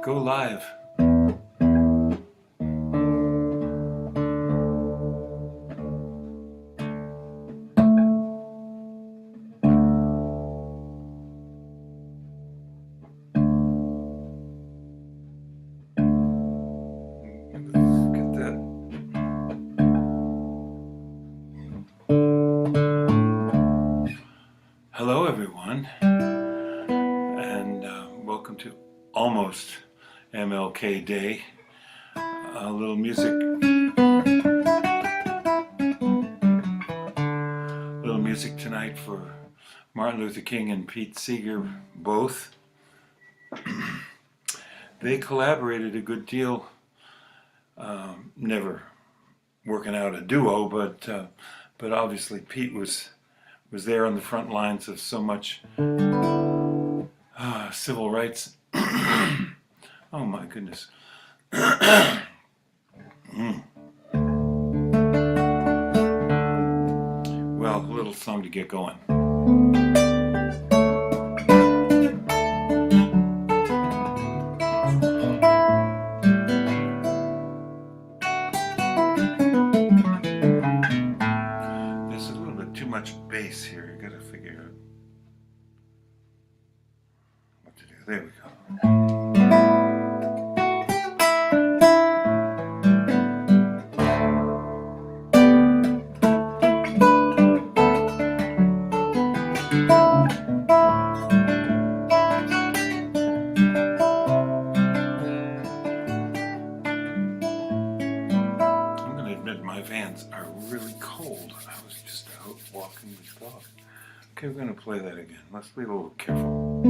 Go live. Get that. Hello everyone, and welcome to almost MLK Day. A little music tonight for Martin Luther King and Pete Seeger both. They collaborated a good deal, never working out a duo, but obviously Pete was there on the front lines of so much civil rights. Oh my goodness. Well, a little song to get going. There's a little bit too much bass here. You gotta figure out what to do. There we go. My vans are really cold. I was just out walking the dog. Okay, we're going to play that again. Let's be a little careful.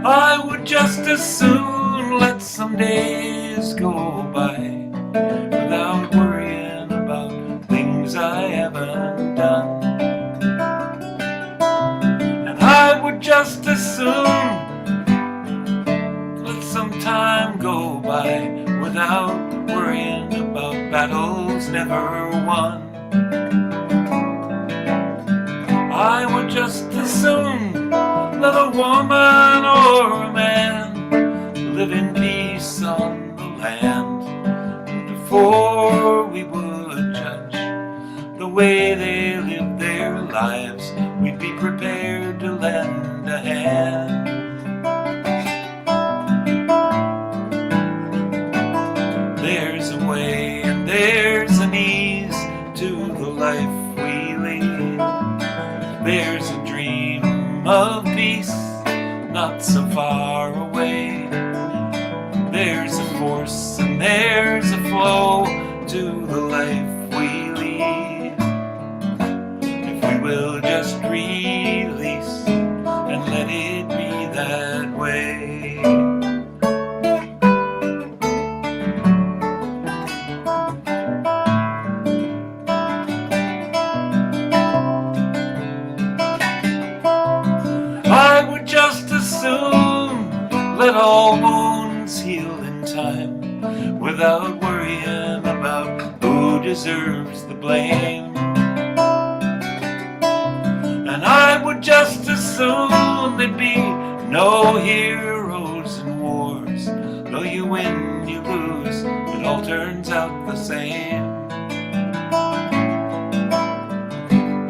I would just as soon let some days go by without worrying about things I haven't done. And I would just as soon let some time go by without worrying about battles never won. I would just as soon let a woman or a man live in peace on the land. Before we would judge the way they live their lives, we'd be prepared to lend a hand. There's a way and there's an ease to the life we lead. There's a dream of peace not so far away. There's a force and there's a flow to the life we lead. If we will just release and let it be that way. I would just as soon let all wounds heal in time without worrying about who deserves the blame. And I would just as soon there'd be no heroes in wars. Though you win, you lose, it all turns out the same.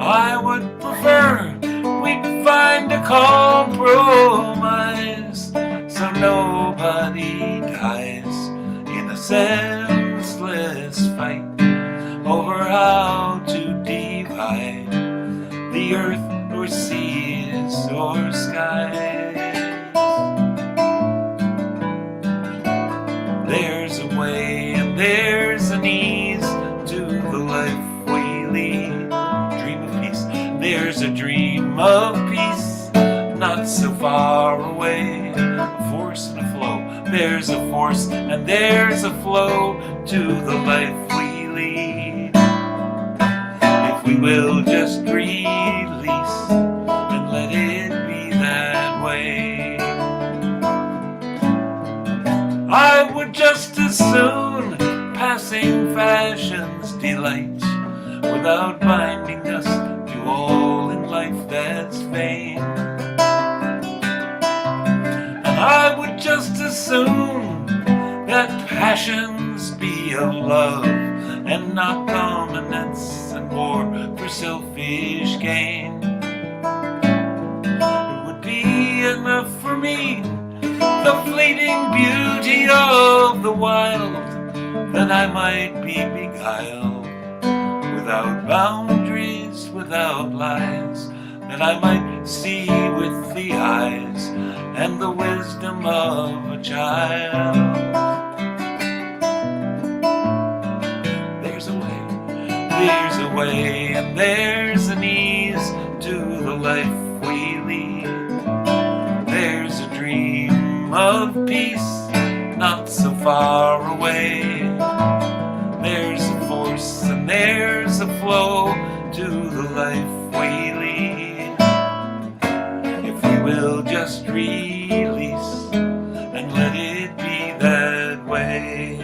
I would prefer we'd find a compromise so nobody dies in a senseless fight over how to divide the earth or seas or skies. There's a way and there's an ease to the life we lead. Dream of peace. There's a dream of peace not so far away. A force and a flow. There's a force and there's a flow to the life we lead. If we will just release and let it be that way. I would just as soon pass fashion's delight, without binding us to all in life that's vain. And I would just as soon that passions be of love, and not dominance and war for selfish gain. It would be enough for me, the fleeting beauty of the wild, that I might be beguiled, without boundaries, without lies, that I might see with the eyes and the wisdom of a child. There's a way, and there's an ease to the life we lead. There's a dream of peace not so far away. There's a force and there's a flow to the life we lead. If we will just release and let it be that way.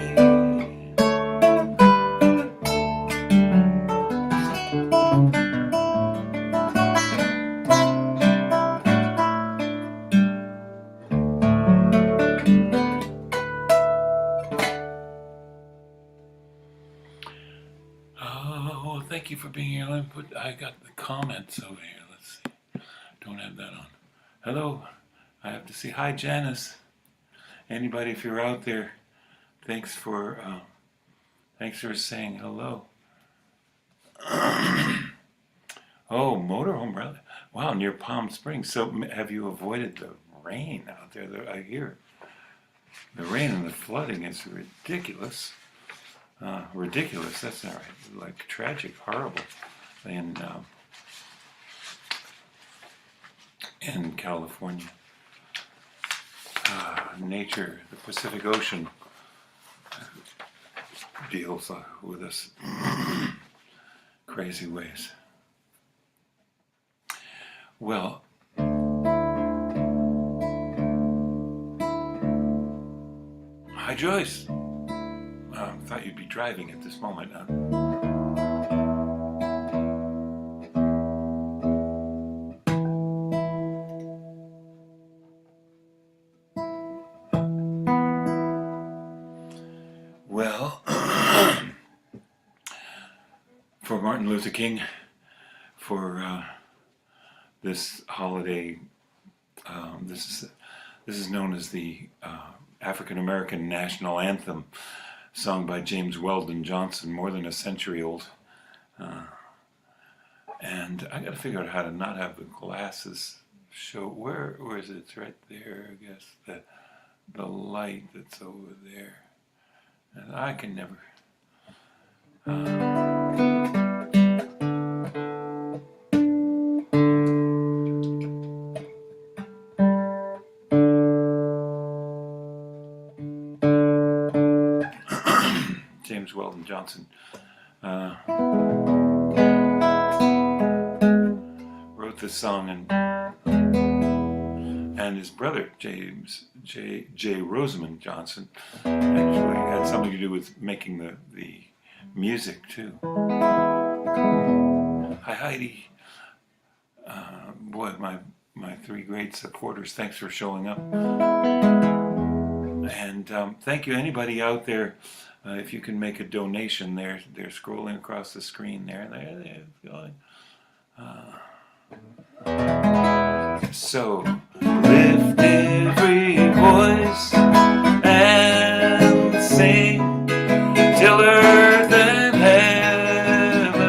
Oh, thank you for being here. I got the comments over here. Let's see. Don't have that on. Hello. I have to say hi, Janice. Anybody, if you're out there, thanks for saying hello. Oh, motorhome rally. Wow, near Palm Springs. So have you avoided the rain out there? I hear the rain and the flooding is ridiculous. Ridiculous, that's not right. Like tragic, horrible in California. Nature, the Pacific Ocean deals with us crazy ways. Well, hi Joyce. Thought you'd be driving at this moment. Well, for Martin Luther King, for this holiday, this is known as the African American National Anthem, sung by James Weldon Johnson, more than a century old. And I gotta figure out how to not have the glasses show. Where is it? It's right there, I guess. The light that's over there. And I can never. James Weldon Johnson wrote this song, and his brother James J. Rosamond Johnson actually had something to do with making the music too. Hi Heidi. Boy, my three great supporters, thanks for showing up. And thank you, anybody out there. If you can make a donation, they're scrolling across the screen there. They're going. So lift every voice and sing till earth and heaven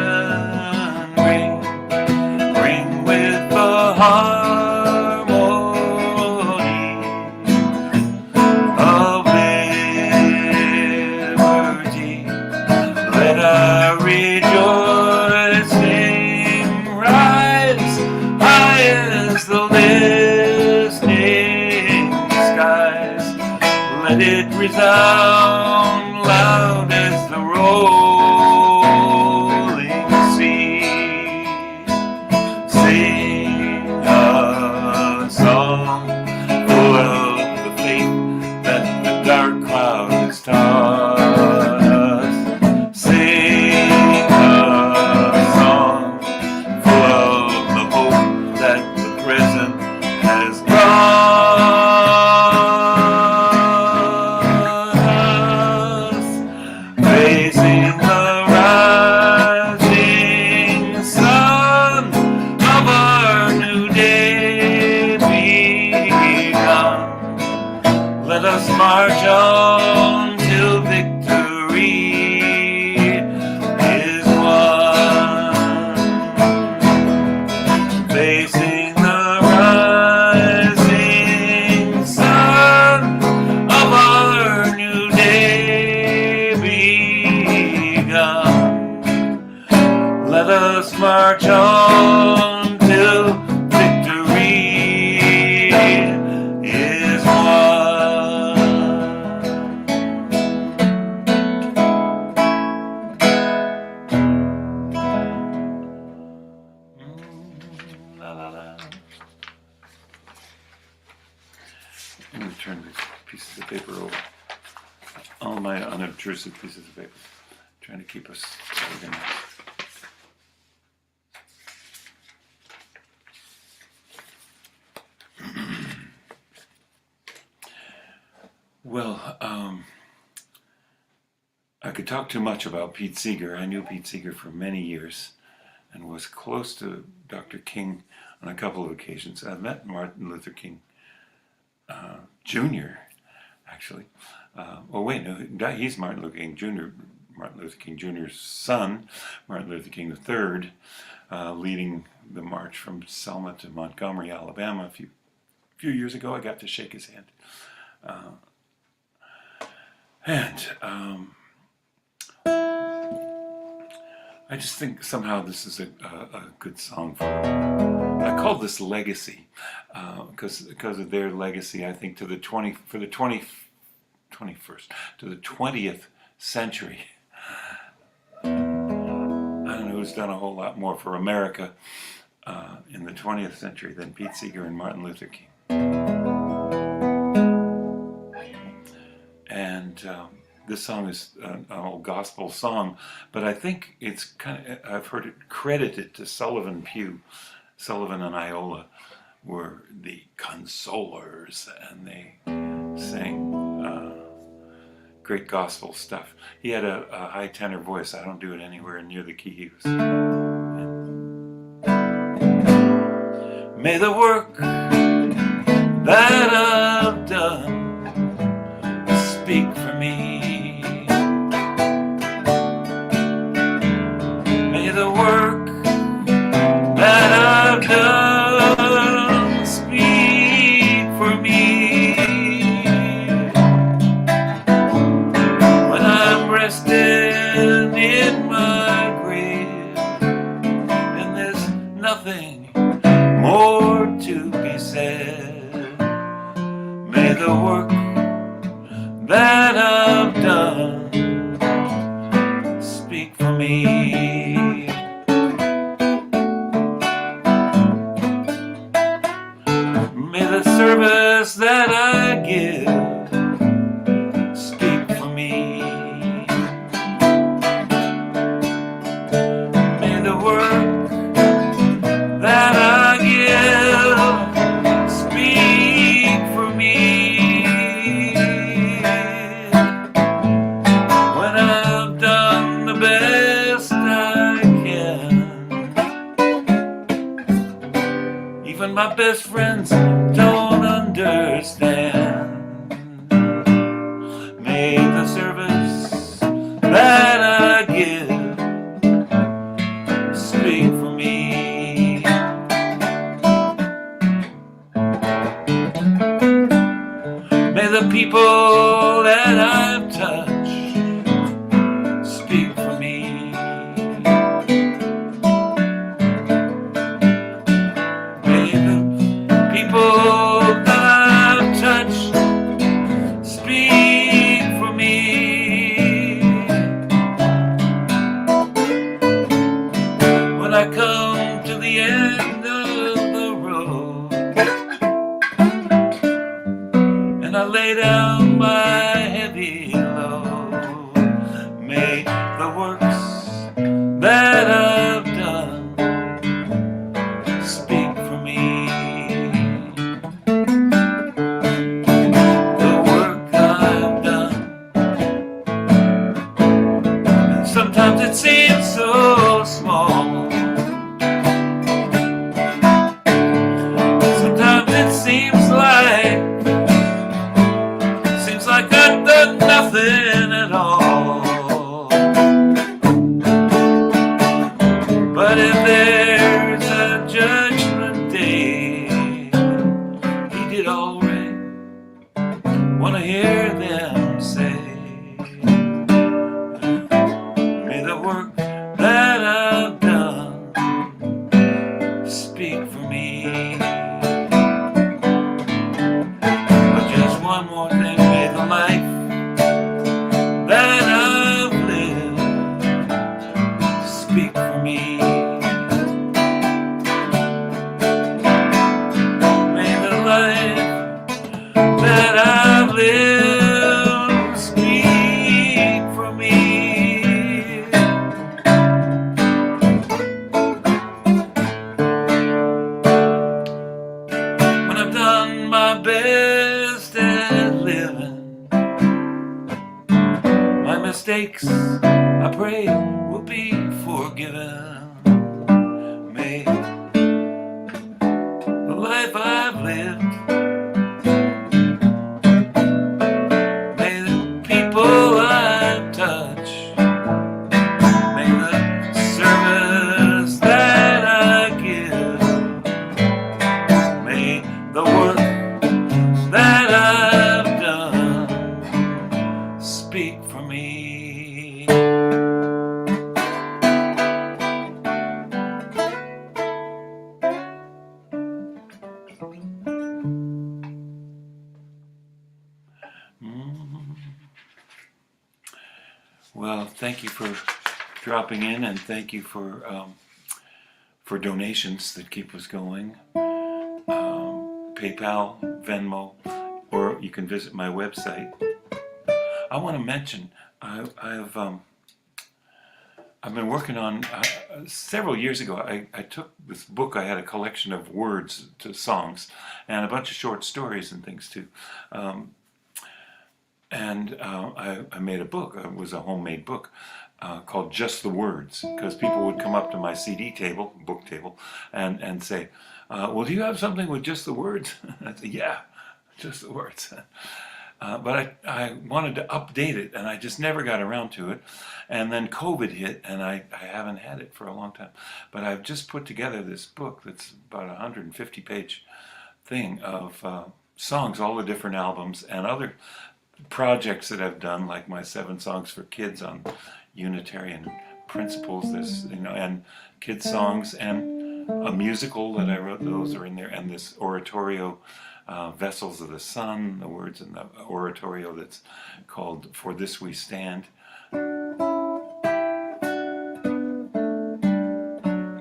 ring with the harmony of liberty. Let our rejoicing rise high as the listening skies. Let it resound loud as the rolling sea. Sing a song full of the faith that the dark clouds taught us. Let us march on till victory is won. Facing the rising sun of our new day begun. Let us march on till victory is won. La, la, la. I'm going to turn these pieces of paper over. All my unobtrusive pieces of paper. Trying to keep us organized. Well, I could talk too much about Pete Seeger. I knew Pete Seeger for many years and was close to Dr. King on a couple of occasions. I met Martin Luther King Jr., actually. Oh, wait, no, he's Martin Luther King Jr., Martin Luther King Jr.'s son, Martin Luther King III, leading the march from Selma to Montgomery, Alabama. A few years ago, I got to shake his hand. I just think somehow this is a good song for, I call this legacy, because of their legacy, I think, to the 20th century. I don't know who's done a whole lot more for America in the 20th century than Pete Seeger and Martin Luther King. And this song is an old gospel song, but I think it's I've heard it credited to Sullivan Pugh. Sullivan and Iola were the consolers, and they sang great gospel stuff. He had a high tenor voice. I don't do it anywhere near the key he was. May the work that I've done speak for me. May the work that I've done speak for me. When I'm resting in my grave and there's nothing more to be said, may the work that I've done speak for me. May the service that I give speak for me. May the work that I give speak for me. When I've done the best I can, even my best friends don't understand. May the service that I give speak for me. May the people that I've touched speak for me. May the people that I've touched speak for me. When I come to the end of the road and I lay down my heavy load, may the works that I've done speak for me. The work I've done, and sometimes it seems so small. Sometimes it seems like nothing at all. But if there's a judgment day, he did all right. Wanna hear them say, may the work that I've done speak for me. But just one more thing, may the life that I've lived speak for me. May the life that I've lived speak for me. When I've done my best at living, my mistakes, I pray, will be forgiven. May the life I've lived, may the people I've touched, may the service that I give, may the work that I've done speak for me. Well, thank you for dropping in, and thank you for donations that keep us going. PayPal, Venmo, or you can visit my website. I want to mention I've been working on several years ago. I took this book. I had a collection of words to songs and a bunch of short stories and things too. I made a book. It was a homemade book called Just the Words, because people would come up to my CD table, book table, and say, well, do you have something with just the words? I'd say, yeah, just the words. But I wanted to update it, and I just never got around to it. And then COVID hit, and I haven't had it for a long time. But I've just put together this book that's about a 150-page thing of songs, all the different albums, and other projects that I've done, like my 7 songs for kids on Unitarian principles, this, and kids songs, and a musical that I wrote. Those are in there, and this oratorio, Vessels of the Sun, the words in the oratorio that's called For This We Stand.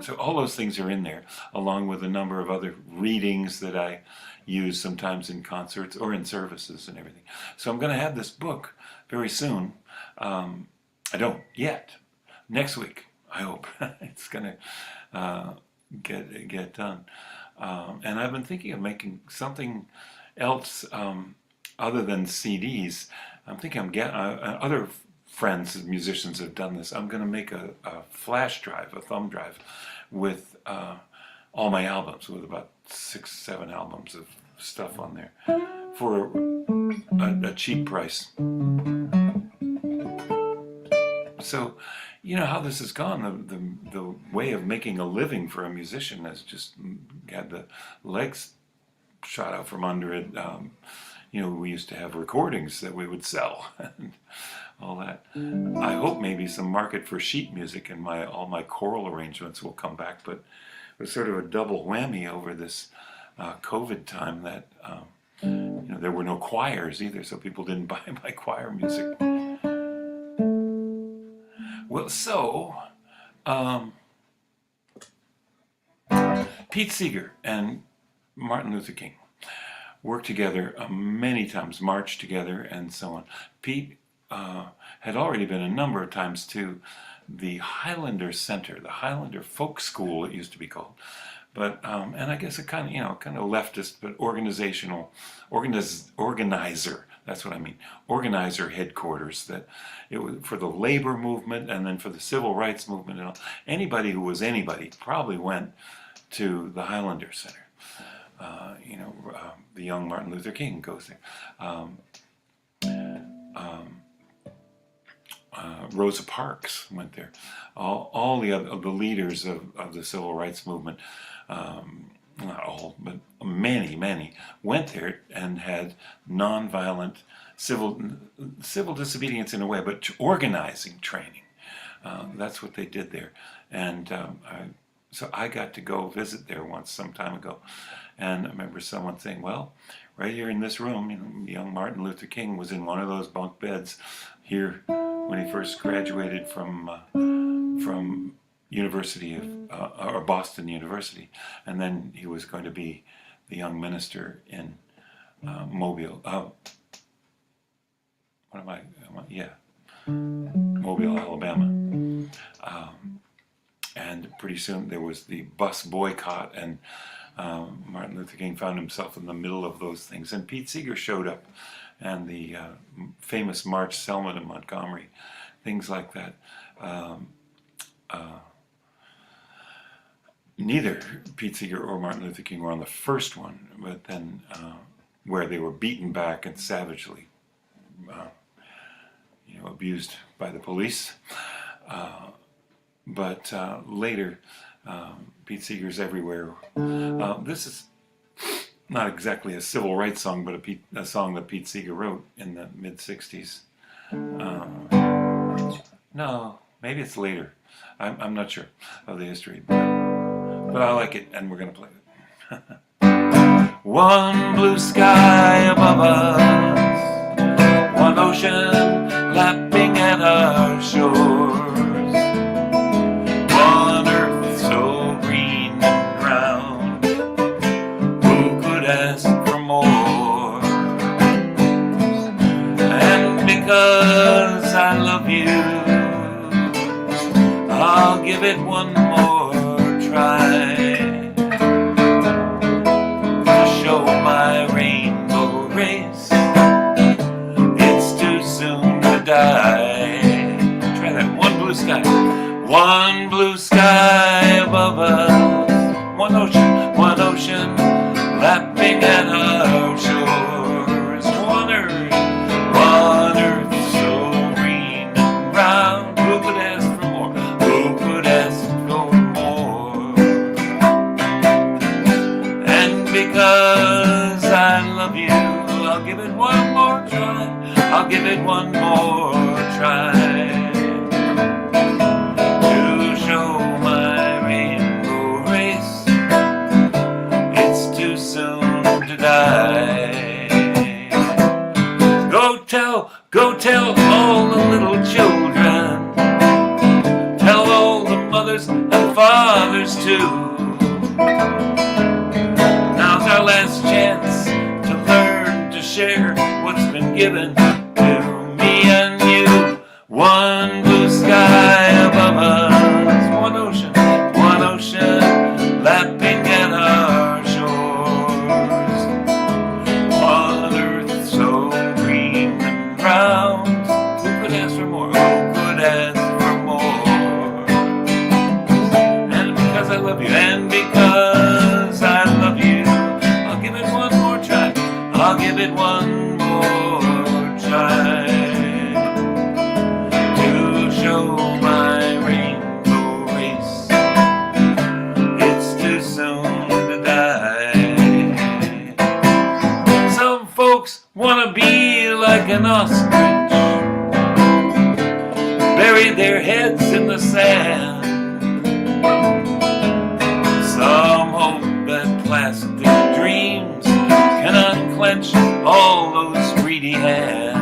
So all those things are in there, along with a number of other readings that I use sometimes in concerts or in services and everything. So I'm going to have this book very soon. I don't yet. Next week, I hope. It's going to get done. And I've been thinking of making something else other than CDs. I'm thinking other friends, musicians have done this. I'm going to make a flash drive, a thumb drive, with all my albums, with about 6-7 albums of stuff on there for a cheap price. So, you know how this has gone. The way of making a living for a musician has just had the legs shot out from under it. We used to have recordings that we would sell and all that. I hope maybe some market for sheet music and all my choral arrangements will come back, but it was sort of a double whammy over this COVID time that there were no choirs either, so people didn't buy my choir music. Well, so Pete Seeger and Martin Luther King worked together many times, marched together, and so on. Pete had already been a number of times to the Highlander Center, the Highlander Folk School, it used to be called. But and I guess a kind of leftist, but organizer. That's what I mean. Organizer headquarters. That it was for the labor movement, and then for the civil rights movement, and all. Anybody who was anybody probably went to the Highlander Center. The young Martin Luther King goes there. Rosa Parks went there. All the leaders of the civil rights movement, not all, but many went there and had nonviolent civil disobedience in a way, but organizing training. That's what they did there. And so I got to go visit there once some time ago. And I remember someone saying, well, right here in this room, you know, young Martin Luther King was in one of those bunk beds here when he first graduated from University of or Boston University, and then he was going to be the young minister in Mobile. Mobile, Alabama. And pretty soon there was the bus boycott, and Martin Luther King found himself in the middle of those things. And Pete Seeger showed up, and the famous March Selma to Montgomery, things like that. Neither Pete Seeger or Martin Luther King were on the first one, but then where they were beaten back and savagely abused by the police. But later, Pete Seeger's Everywhere. This is not exactly a civil rights song, but a song that Pete Seeger wrote in the mid-'60s. No, maybe it's later. I'm not sure of the history, but I like it, and we're going to play it. One blue sky above us, one ocean lapping at our shores, one earth so green and round, who could ask for more? And because I love you, I'll give it one more try to show my rainbow race. It's too soon to die. Try that. One blue sky. One blue sky above us. One ocean lapping at our shores. One earth so green and round. Who could ask for more? Who could ask for more? And because I love you, I'll give it one more try. I'll give it one more try to show my rainbow race. It's too soon to die. Go tell all the little children. Tell all the mothers and fathers too. Now's our last chance to learn to share what's been given to me and you. One blue sky above us, one ocean lapping at our shores, one earth so green and round. Who could ask for more? Who could ask for more? And because I love you, and because I love you, I'll give it one more try. I'll give it one more try to show my rainbow race. It's too soon to die. Some folks wanna be like an ostrich, bury their heads in the sand. Some hope that plastic dreams can unclench all those greedy hands.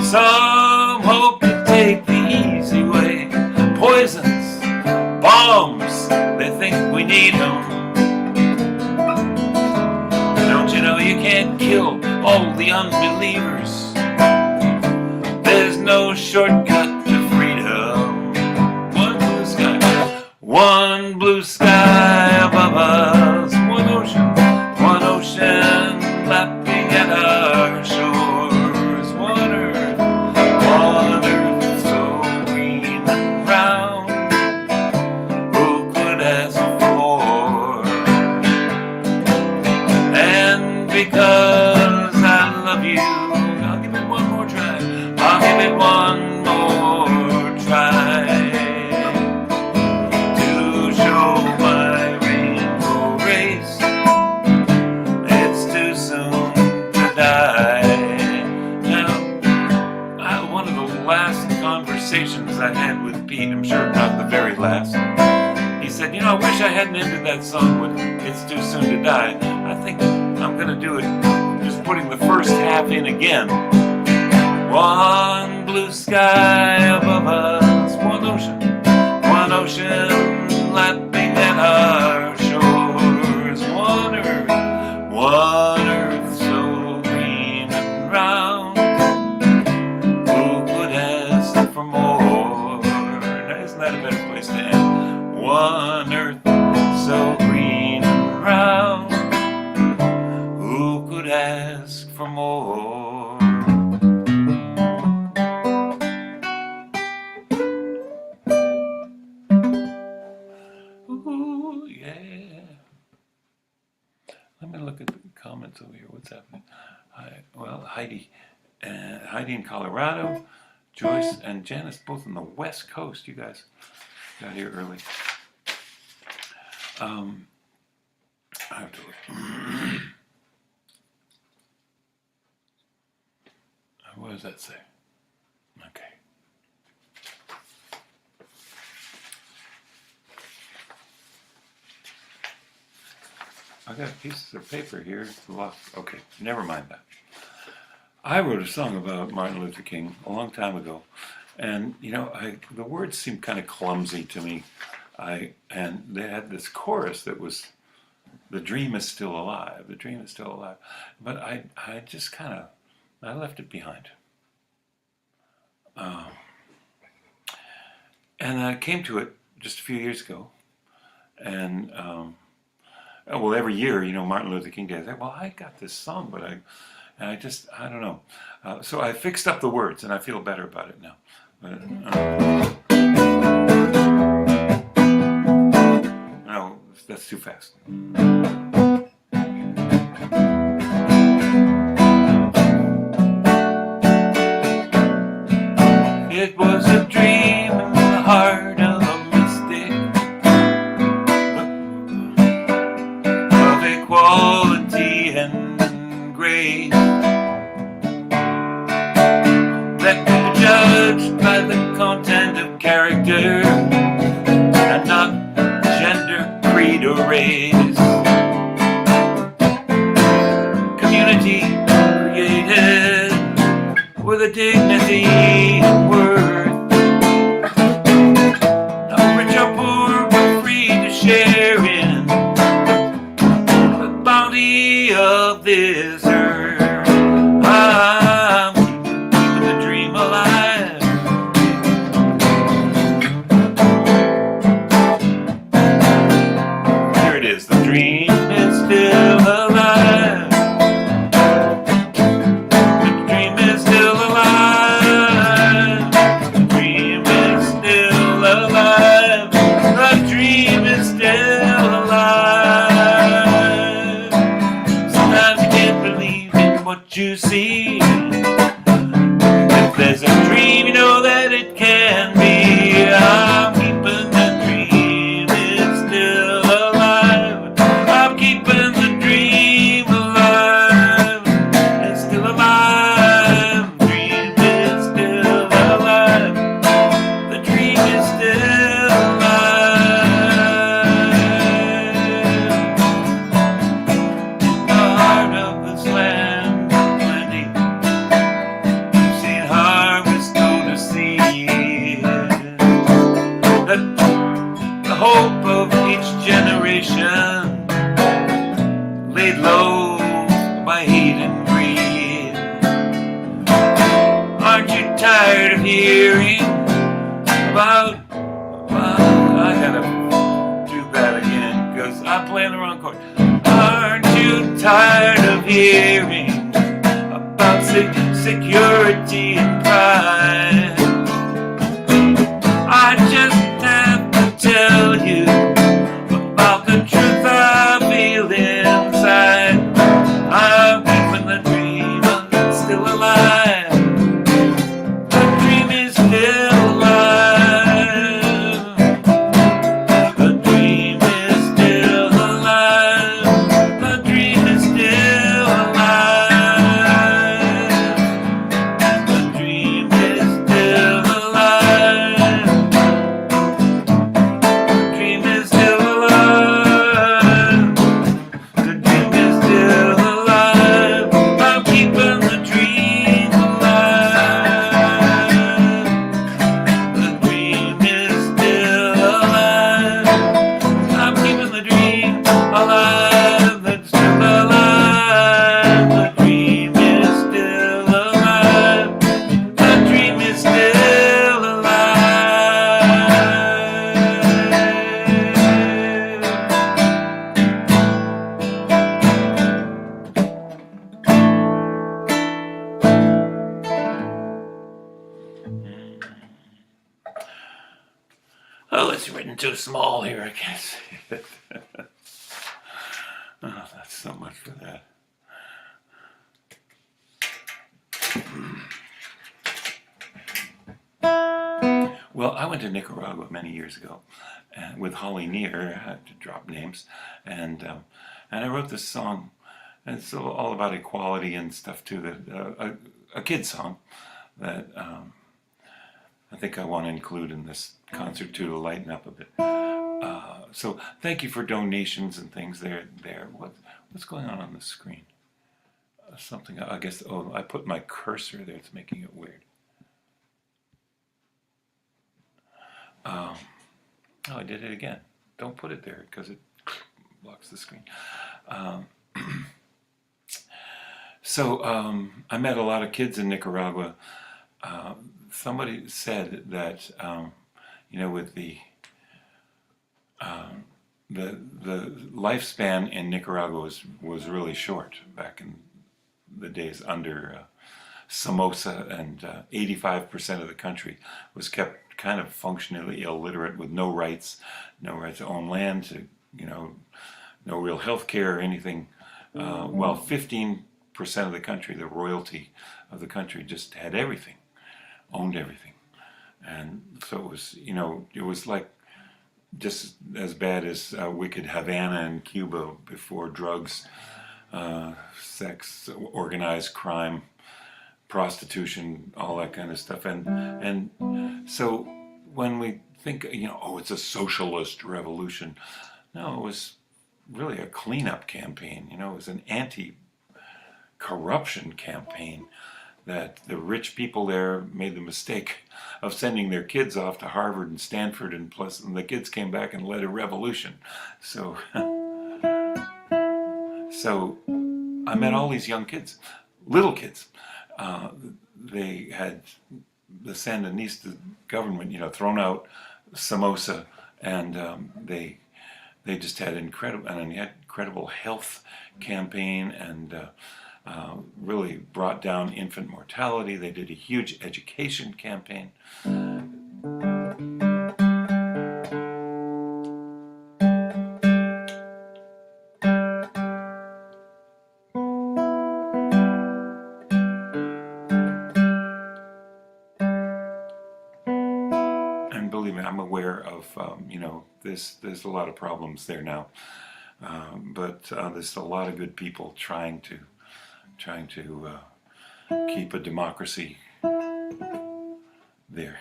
Some hope to take the easy way, poisons, bombs, they think we need them. Don't you know you can't kill all the unbelievers? There's no shortcut to freedom. One blue sky, one blue sky above us, one ocean lapping at our shores, one earth so green and round. Who could ask for more? And because I love you, I'll give it one more try. I'll give it one more try to show my rainbow race. It's too soon to die. Now, one of the last conversations I had with Pete, I'm sure not the very last, he said, I wish I hadn't ended that song with It's Too Soon to Die. I think I'm going to do it just putting the first half in again. One blue sky above us, one ocean lapping at our shores, one earth so green and round. Who could ask for more? Isn't that a better place to end? One earth so green and round. Who could ask for more? Ooh, yeah. Let me look at the comments over here. What's happening? Heidi in Colorado, Joyce and Janice both on the West Coast. You guys got here early. I have to look. What does that say? Okay. I got pieces of paper here. Lost. Okay, never mind that. I wrote a song about Martin Luther King a long time ago, and the words seemed kind of clumsy to me. And they had this chorus that was, "The dream is still alive, the dream is still alive," but I just I left it behind. And I came to it just a few years ago, and every year, Martin Luther King Day, I say, well, I got this song, but I don't know. So I fixed up the words, and I feel better about it now. No, that's too fast. It was a dream in the heart of a mystic of equality and grace that could be judged by the content of character and not gender, creed, or race. Community created with a dignity and worth. Not rich or poor, but free to share in the bounty of this earth. I'm keeping the dream alive. Here it is, the dream is still alive. You see, if there's a dream, you know that it can be. I'm keeping the dream, it's still alive. I'm keeping the dream alive, it's still alive. The dream is still alive. The dream is still alive. The heart of this land. The hope of each generation laid low by hate and greed. Aren't you tired of hearing about, I gotta do that again because I'm playing the wrong chord. Aren't you tired of hearing about security and pride? I just have to tell you about the truth I feel inside. I'm keeping the dream, it's still alive. The it's written too small here, I can't see it. Oh, that's so much for that. Well, I went to Nicaragua many years ago with Holly Near, I have to drop names, and I wrote this song, and it's all about equality and stuff too, that a kid's song that I think I want to include in this concert too, to lighten up a bit. So thank you for donations and things there. What's going on the screen? Something, I guess, oh, I put my cursor there, it's making it weird. Oh, I did it again. Don't put it there because it blocks the screen. So I met a lot of kids in Nicaragua. Somebody said that you know, with the lifespan in Nicaragua was really short back in the days under Somoza, and 85% of the country was kept kind of functionally illiterate with no right to own land, to, you know, no real health care or anything. While 15% of the country, the royalty of the country, just had everything, owned everything. And so it was, you know, it was like just as bad as wicked Havana in Cuba before drugs, sex, organized crime, prostitution, all that kind of stuff. And so when we think, you know, oh, it's a socialist revolution, no, it was really a cleanup campaign. You know, it was an anti-corruption campaign, that the rich people there made the mistake of sending their kids off to Harvard and Stanford, and the kids came back and led a revolution. So so I met all these young kids, little kids. They had the Sandinista government, you know, thrown out Somoza, and they just had incredible health campaign, and really brought down infant mortality. They did a huge education campaign. And believe me, I'm aware of, you know, there's a lot of problems there now, but there's a lot of good people trying to keep a democracy there.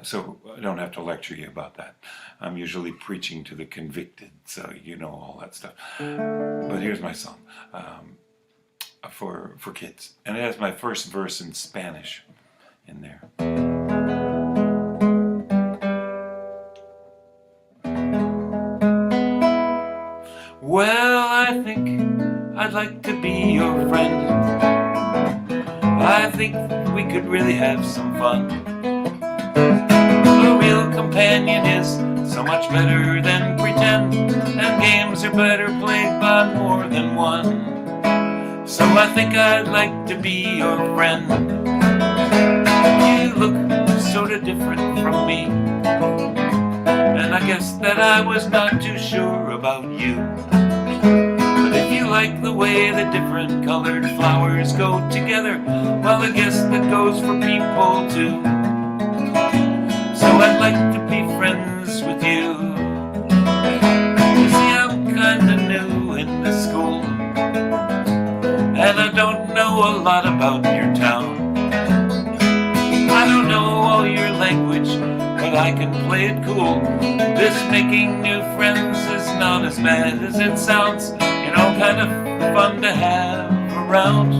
So I don't have to lecture you about that. I'm usually preaching to the convicted, so you know all that stuff. But here's my song for kids, and it has my first verse in Spanish in there. Well, I think I'd like to be your friend. I think we could really have some fun. A real companion is so much better than pretend, and games are better played by more than one. So I think I'd like to be your friend. You look sort of different from me, and I guess that I was not too sure about you. Like the way the different colored flowers go together, well, I guess that goes for people too. So I'd like to be friends with you. You see, I'm kinda new in this school, and I don't know a lot about your town. I don't know all your language, but I can play it cool. This making new friends is not as bad as it sounds. You know, kind of fun to have around.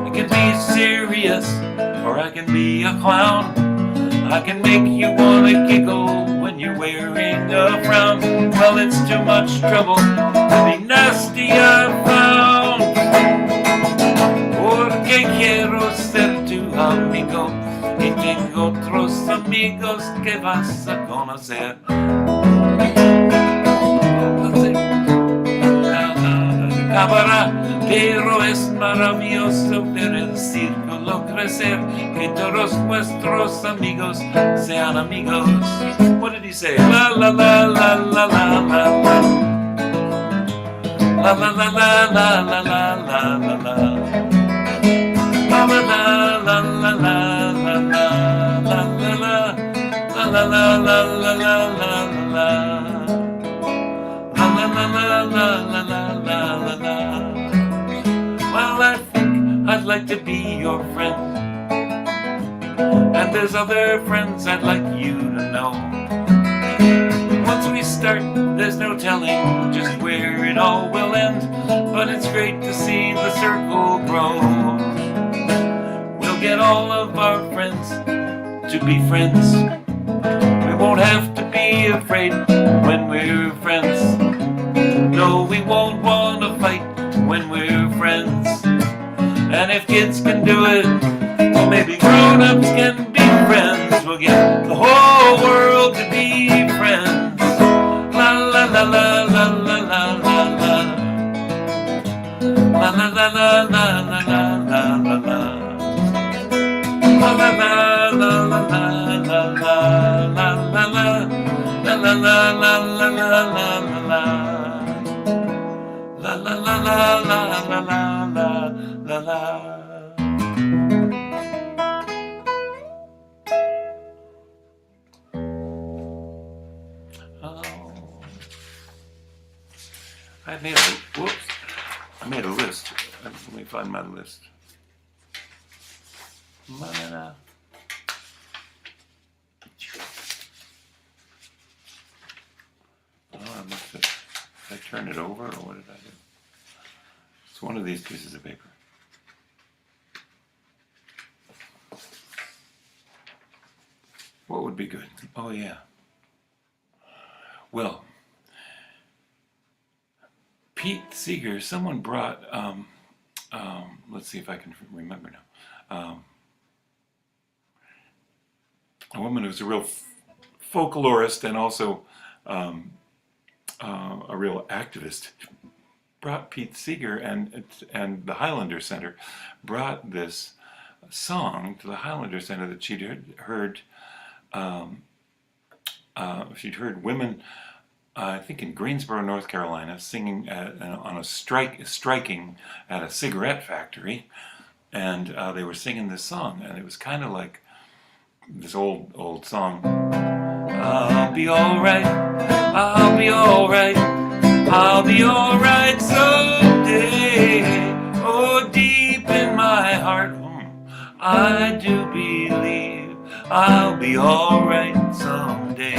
I can be serious, or I can be a clown. I can make you wanna giggle when you're wearing a frown. Well, it's too much trouble to be nasty, I've found. Porque quiero ser tu amigo, y tengo otros amigos que vas a conocer. acabará, pero es maravilloso ver el círculo crecer, que todos vuestros amigos sean amigos. What did he say? La la la la la la la la. La la la la la la la la la la. La la la la la la la la la la. La la la la la la la la. La la la la la la la la. Well, I think I'd like to be your friend, and there's other friends I'd like you to know. Once we start, there's no telling just where it all will end, but it's great to see the circle grow. We'll get all of our friends to be friends. We won't have to be afraid when we're friends. No, we won't want to fight when we're friends. And if kids can do it, well, maybe grown-ups can be friends. We'll get the whole world to be friends. La la la la la la la la la. La la la la la la la la la la. La la la la la la la la la la la. La la la la la la la la la. La la la la la la la la la. I made a list. Let me find my list. I must have. Did I turn it over, or what did I do? It's one of these pieces of paper. What would be good? Oh, yeah. Well, Pete Seeger, someone brought, let's see if I can remember now, a woman who's a real folklorist and also a real activist, brought Pete Seeger and the Highlander Center brought this song to the Highlander Center that she'd heard. She'd heard women, I think in Greensboro, North Carolina, singing on a striking at a cigarette factory, and they were singing this song, and it was kind of like this old song. I'll be alright, I'll be alright, I'll be alright someday. Oh, deep in my heart, I do believe I'll be alright someday.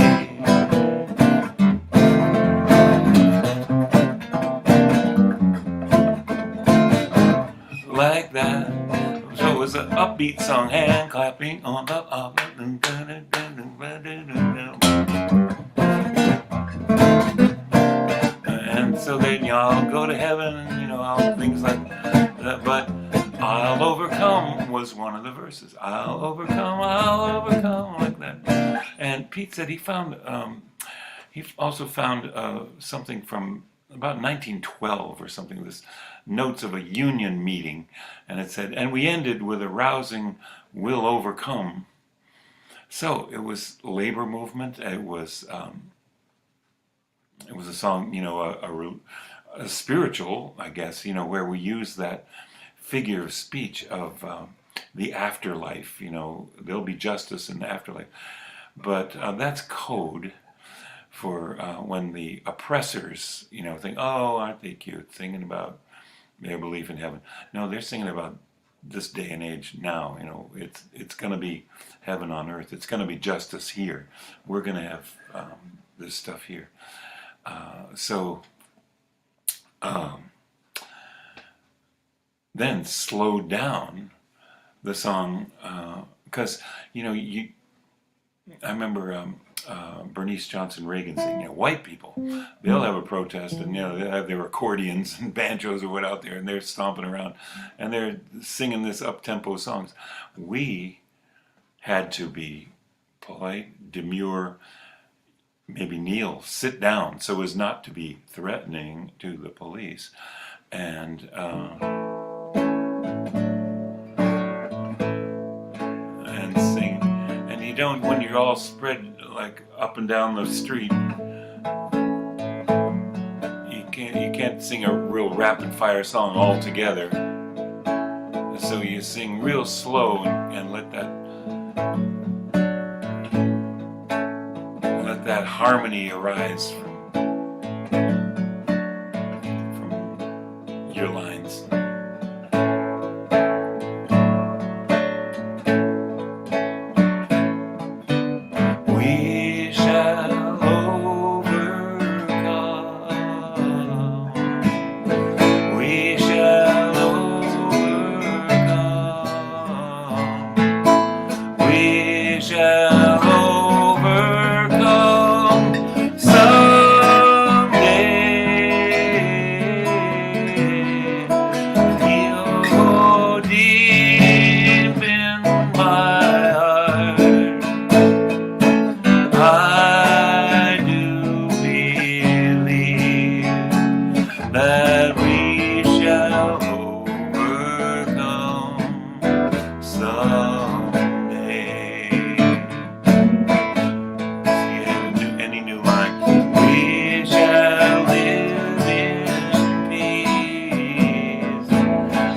Like that. So it was an upbeat song, hand clapping on the and so then y'all go to heaven and all things like that. But I'll overcome was one of the verses. I'll overcome, like that. And Pete said he also found something from about 1912 or something, this notes of a union meeting, and it said, and we ended with a rousing, we'll overcome. So it was labor movement. It was a song, a spiritual, I guess, where we use that figure of speech of the afterlife. There'll be justice in the afterlife, but that's code for when the oppressors, think, oh, aren't they cute, singing about their belief in heaven. No, they're singing about this day and age now. It's going to be heaven on earth. It's going to be justice here. We're going to have this stuff here. Then slow down the song, because I remember Bernice Johnson Reagan saying, white people, they'll have a protest, and they'll have their accordions and banjos or what out there, and they're stomping around, and they're singing this up-tempo songs. We had to be polite, demure, maybe kneel, sit down, so as not to be threatening to the police. and sing. And you don't, when you're all spread like up and down the street, you can't sing a real rapid fire song all together. So you sing real slow and let that harmony arise from your lines. We shall overcome. We shall overcome. We shall overcome someday. Feel deep in my heart, I do believe that we shall overcome someday. So you have any new line? We shall live in peace.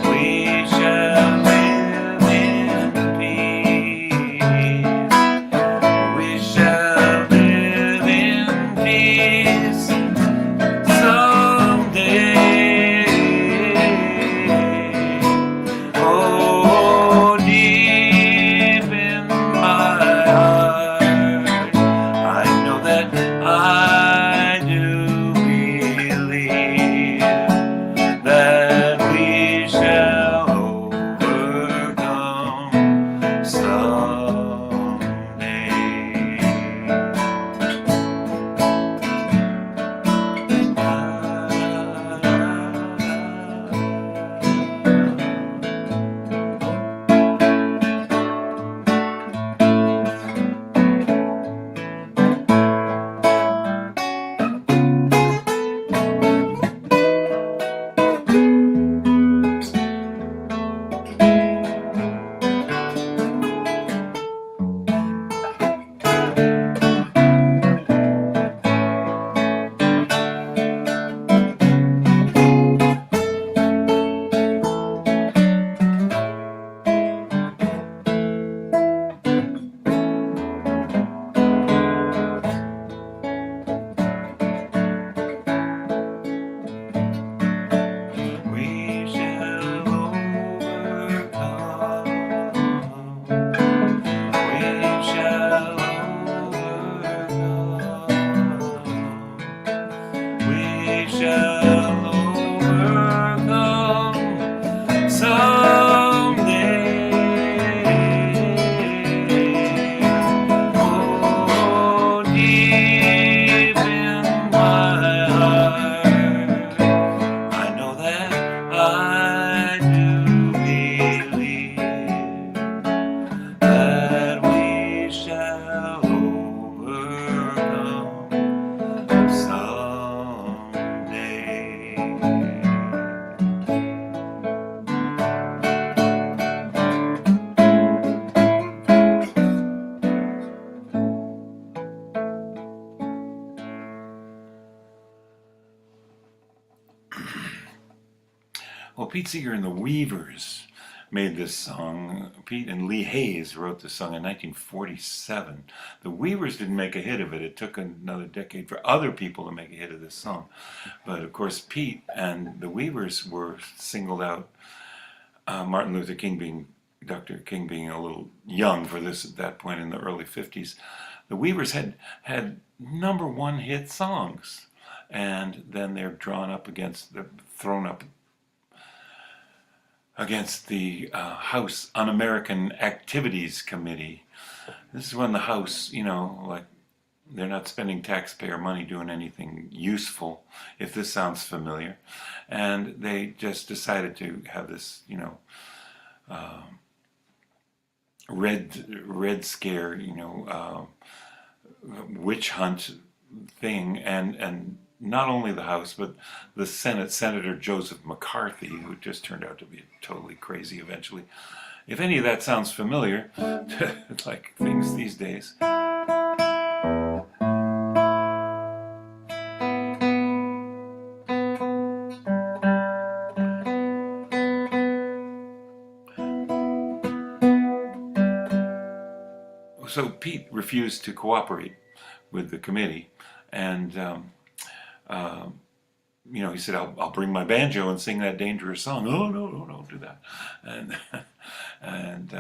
We shall live in peace. We shall live in peace someday. Oh, deep in my heart, I know that I do believe that we shall overcome someday. We shall overcome. We shall overcome. We shall overcome someday. Oh, deep in my heart, I know that I do believe that we shall overcome someday. Well, Pete Seeger and the Weavers made this song. Pete and Lee Hayes wrote this song in 1947. The Weavers didn't make a hit of it. It took another decade for other people to make a hit of this song. But of course, Pete and the Weavers were singled out. Martin Luther King being, Dr. King being a little young for this at that point in the early 50s. The Weavers had #1 hit songs. And then they're thrown up against the House Un-American Activities Committee. This is when the House, like, they're not spending taxpayer money doing anything useful, if this sounds familiar. And they just decided to have this, red scare, witch hunt thing, and not only the House, but the Senate, Senator Joseph McCarthy, who just turned out to be totally crazy eventually. If any of that sounds familiar, like things these days. So Pete refused to cooperate with the committee, and he said, "I'll bring my banjo and sing that dangerous song." "Oh, no, don't do that." And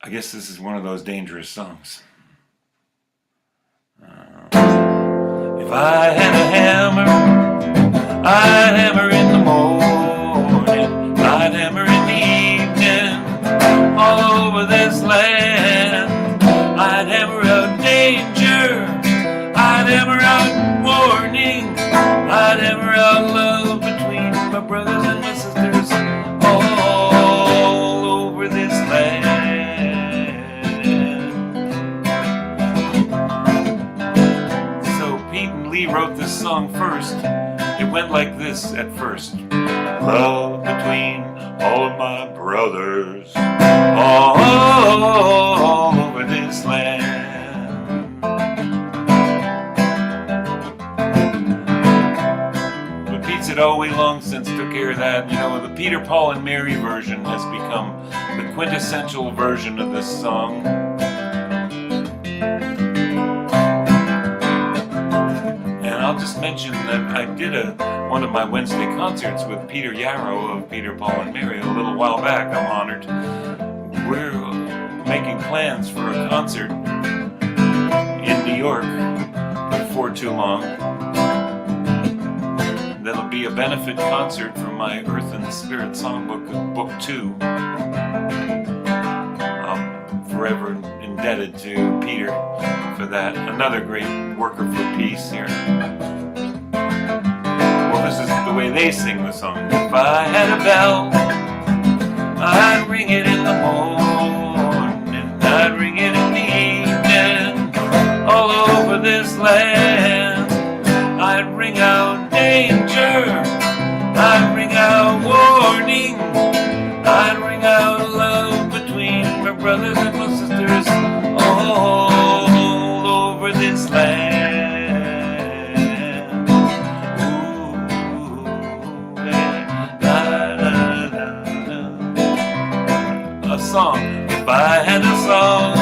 I guess this is one of those dangerous songs. If I had a hammer, I'd hammer in the morning, I'd hammer in the evening, all over this land. I'd hammer out danger, I'd hammer out warning, I'd hammer out love between my brothers and my sisters all over this land. So Pete and Lee wrote this song first. It went like this at first. Love between all of my brothers all over this land. But Pete said, "Oh, we long since took care of that." The Peter, Paul, and Mary version has become the quintessential version of this song. And I'll just mention that I did one of my Wednesday concerts with Peter Yarrow of Peter, Paul, and Mary a little while back. I'm honored. We're making plans for a concert in New York before too long. That'll be a benefit concert for my Earth and Spirit Songbook, Book 2. I'm forever indebted to Peter for that. Another great worker for peace here. Well, this is the way they sing the song. If I had a bell, I'd ring it in the morning, I'd ring it in the evening, all over this land. I'd ring out danger, I'd ring out warning, I'd ring out love between my brothers and my sisters all over this land. A song. If I had a song,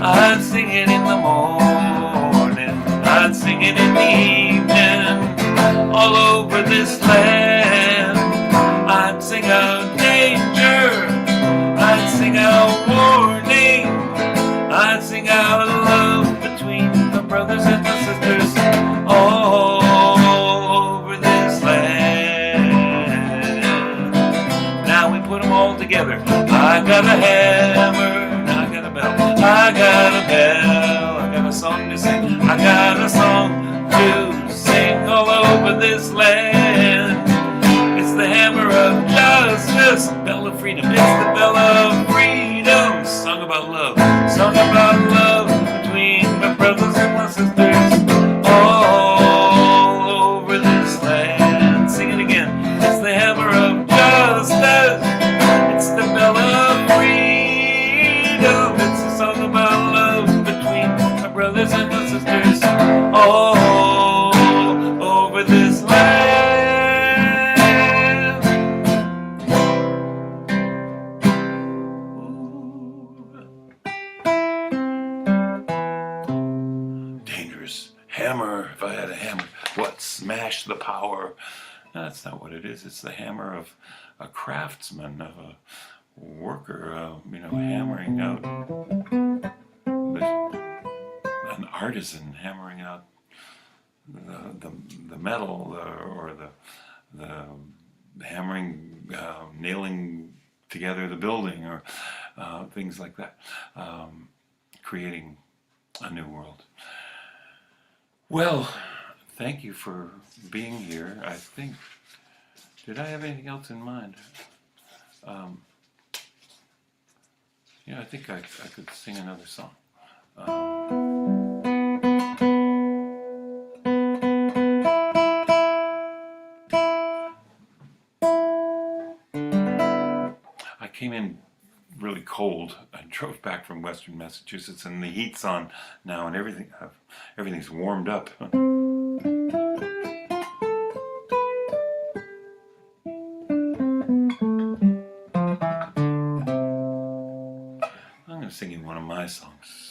I'd sing it in the morning, I'd sing it in the evening, all over this land. I'd sing out danger, I'd sing out warning, I'd sing out love between my brothers and my sisters all over this land. Now we put them all together. I got a hammer, I got a bell, I got a bell, I got a song to sing, I got a song to sing all over this land. It's the hammer of justice, bell of freedom. It's the bell of freedom. Song about love between my brothers and my sisters all over this land. Sing it again. It's the hammer of justice. It's the bell of freedom. It's a song about love between my brothers and my sisters all over this land. Dangerous hammer. If I had a hammer, what? Smash the power. No, that's not what it is. It's the hammer of a craftsman, of a worker, hammering out, an artisan hammering out the metal, or the hammering, nailing together the building, or things like that, creating a new world. Well, thank you for being here. I think, did I have anything else in mind? I think I could sing another song. came in really cold. I drove back from Western Massachusetts, and the heat's on now, and everything's warmed up. I'm going to sing you one of my songs.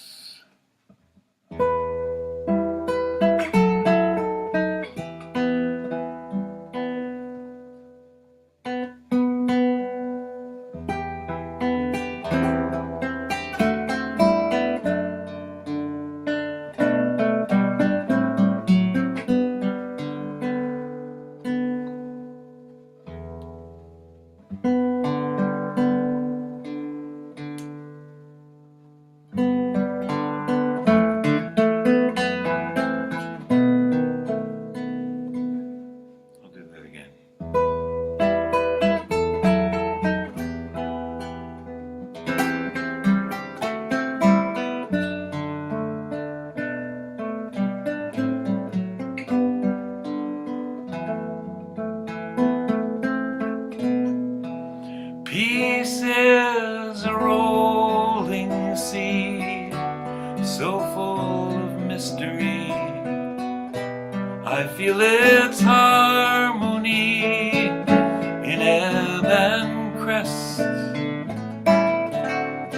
Peace is a rolling sea, so full of mystery. I feel its harmony in ebb and crest.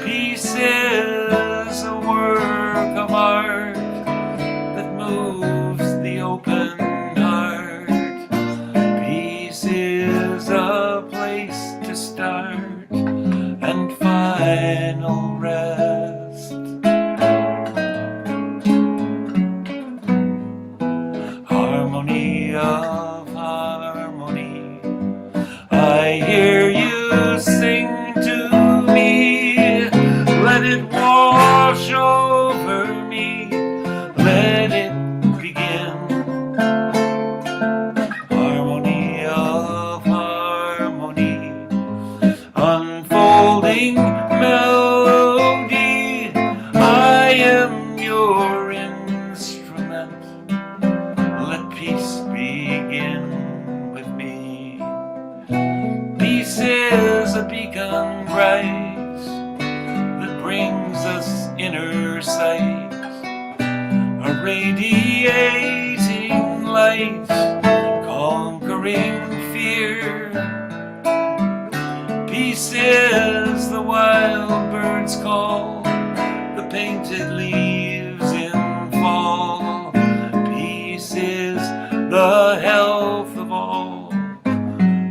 Peace is a work of art that moves the open heart. Peace is a place to start and final rest. Harmony of harmony, I hear you sing to me. Let it wash over me, let it begin. Harmony of harmony, unfolding melody, I am your instrument. Let peace begin with me. Peace is a beacon bright that brings us inner sight, a radiating light, conquering fear. Peace is the wild bird's call, the painted leaves in fall. Peace is the health of all,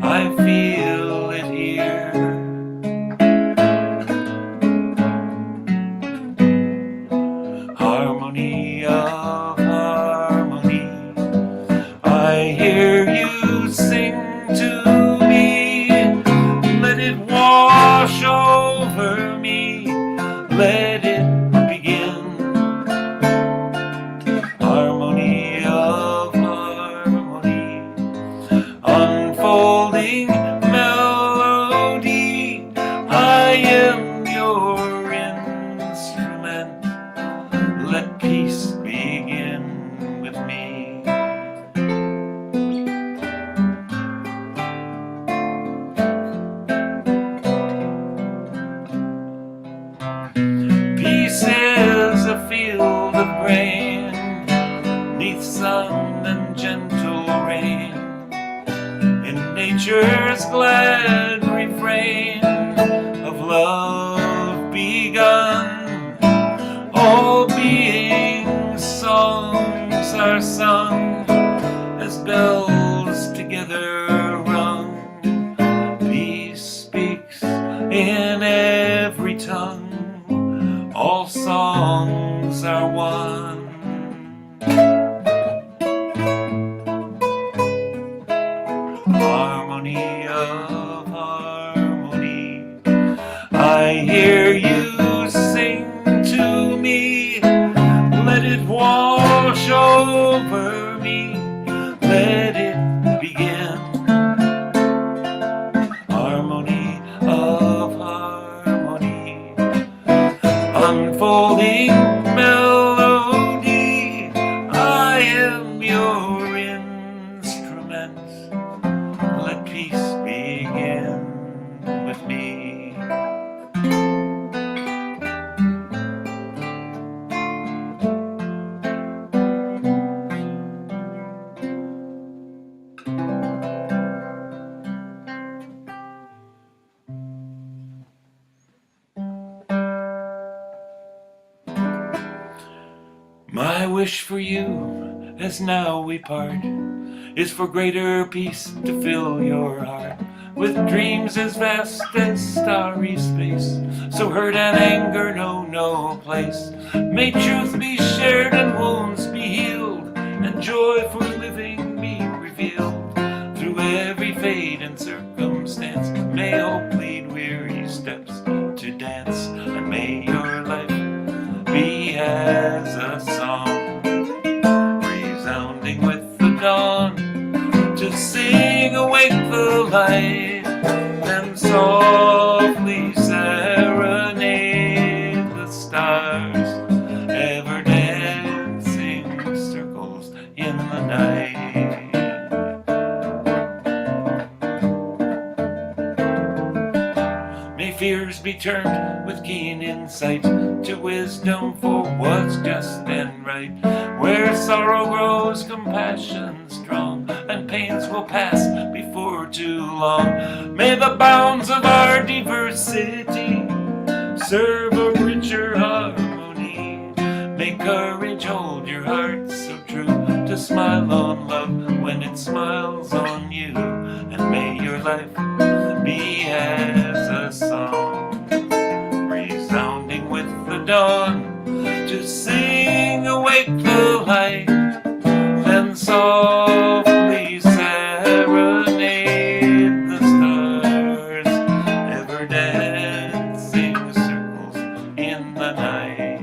I feel it here. Harmony of harmony, I hear you sing to me. Let it wash over me, let it begin. Harmony of harmony, unfolding melody, I am your instrument. Let peace begin with me. Peace is a field of grain, 'neath sun and gentle rain, in nature's glad refrain of love begun. All beings' songs are sung as bells together rung. Peace speaks in every tongue, all songs are one. Harmony of harmony, I hear you sing to me. Let it wash over me, let it begin. Harmony of harmony, unfolding melody, I am your instrument. Let peace begin with me. My wish for you, as now we part, is for greater peace to fill your heart with dreams as vast as starry space. So hurt and anger know no place. May truth be shared and wounds be healed, and joy for living be revealed through every fate and circumstance. May hope lead weary steps to dance, and may your life be as a song, resounding with the dawn, to sing awake the light, and softly serenade the stars, ever dancing circles in the night. May fears be turned with keen insight to wisdom for what's just and right. Where sorrow grows, compassion strong, and pains will pass before too long. May the bounds of our diversity serve a richer harmony. May courage hold your heart so true to smile on love when it smiles on you. And may your life be as a song, resounding with the dawn, to sing awake the light, then softly serenade the stars, ever dancing circles in the night.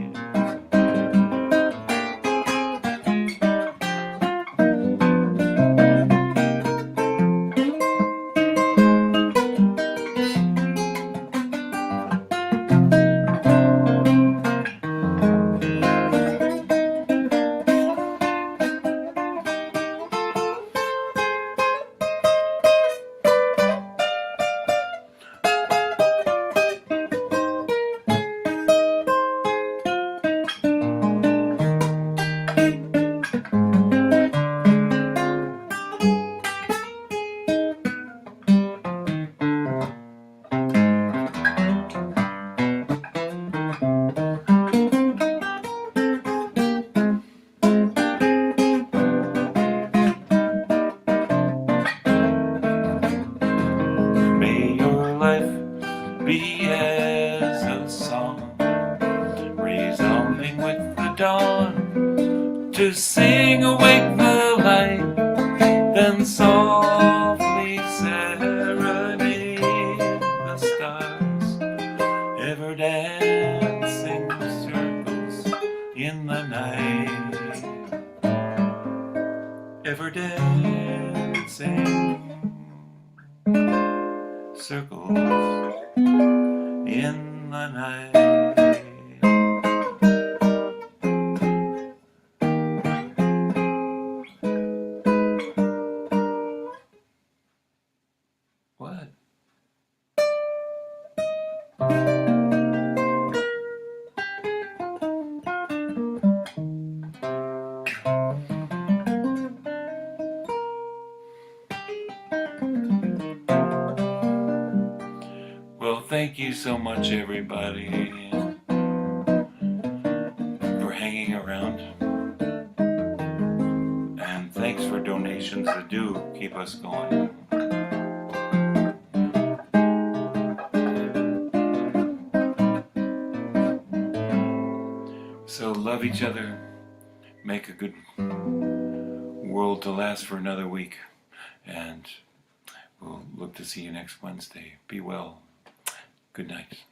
Be as a song, resounding with the dawn, to sing awake the light, then softly serenade the stars, ever dancing circles in the night, ever dancing circles in the night. What? Well, thank you so much, everybody, for hanging around. And thanks for donations that do keep us going. So love each other. Make a good world to last for another week. And we'll look to see you next Wednesday. Be well. Good night.